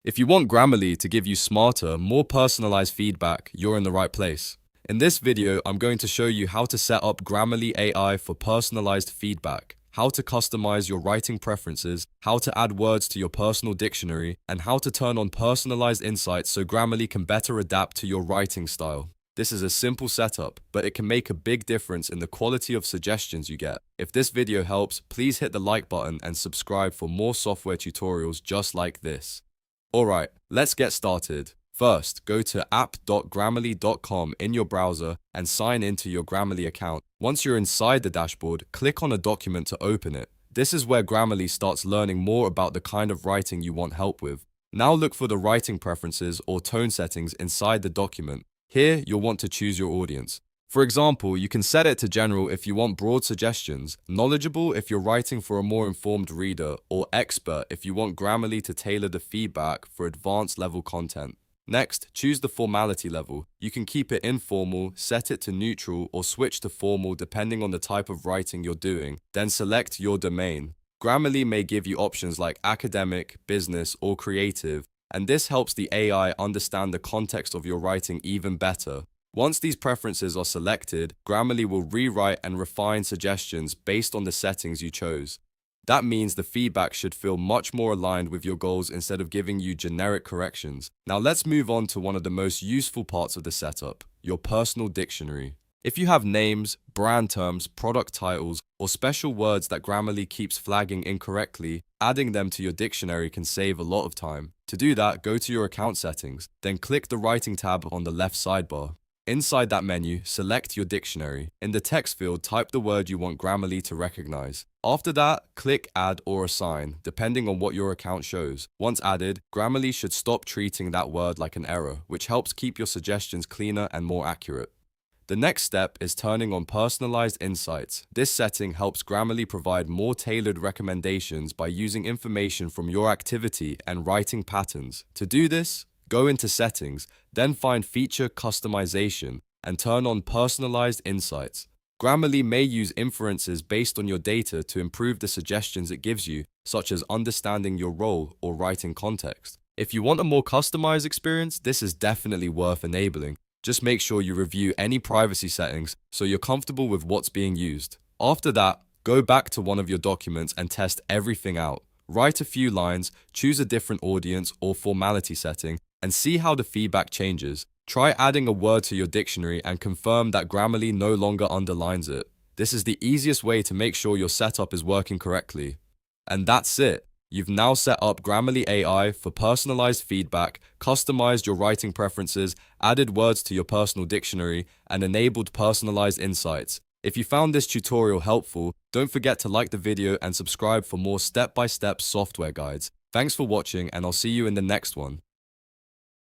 If you want Grammarly to give you smarter, more personalized feedback, you're in the right place. In this video, I'm going to show you how to set up Grammarly AI for personalized feedback, how to customize your writing preferences, how to add words to your personal dictionary, and how to turn on personalized insights so Grammarly can better adapt to your writing style. This is a simple setup, but it can make a big difference in the quality of suggestions you get. If this video helps, please hit the like button and subscribe for more software tutorials just like this. Alright, let's get started. First, go to app.grammarly.com in your browser and sign into your Grammarly account. Once you're inside the dashboard, click on a document to open it. This is where Grammarly starts learning more about the kind of writing you want help with. Now look for the writing preferences or tone settings inside the document. Here, you'll want to choose your audience. For example, you can set it to general if you want broad suggestions, knowledgeable if you're writing for a more informed reader, or expert if you want Grammarly to tailor the feedback for advanced level content. Next, choose the formality level. You can keep it informal, set it to neutral, or switch to formal depending on the type of writing you're doing. Then select your domain. Grammarly may give you options like academic, business, or creative, and this helps the AI understand the context of your writing even better. Once these preferences are selected, Grammarly will rewrite and refine suggestions based on the settings you chose. That means the feedback should feel much more aligned with your goals instead of giving you generic corrections. Now let's move on to one of the most useful parts of the setup, your personal dictionary. If you have names, brand terms, product titles, or special words that Grammarly keeps flagging incorrectly, adding them to your dictionary can save a lot of time. To do that, go to your account settings, then click the Writing tab on the left sidebar. Inside that menu, select your dictionary. In the text field, type the word you want Grammarly to recognize. After that, click Add or Assign, depending on what your account shows. Once added, Grammarly should stop treating that word like an error, which helps keep your suggestions cleaner and more accurate. The next step is turning on personalized insights. This setting helps Grammarly provide more tailored recommendations by using information from your activity and writing patterns. To do this, go into Settings, then find Feature Customization and turn on Personalized Insights. Grammarly may use inferences based on your data to improve the suggestions it gives you, such as understanding your role or writing context. If you want a more customized experience, this is definitely worth enabling. Just make sure you review any privacy settings so you're comfortable with what's being used. After that, go back to one of your documents and test everything out. Write a few lines, choose a different audience or formality setting, and see how the feedback changes. Try adding a word to your dictionary and confirm that Grammarly no longer underlines it. This is the easiest way to make sure your setup is working correctly. And that's it. You've now set up Grammarly AI for personalized feedback, customized your writing preferences, added words to your personal dictionary, and enabled personalized insights. If you found this tutorial helpful, don't forget to like the video and subscribe for more step-by-step software guides. Thanks for watching, and I'll see you in the next one.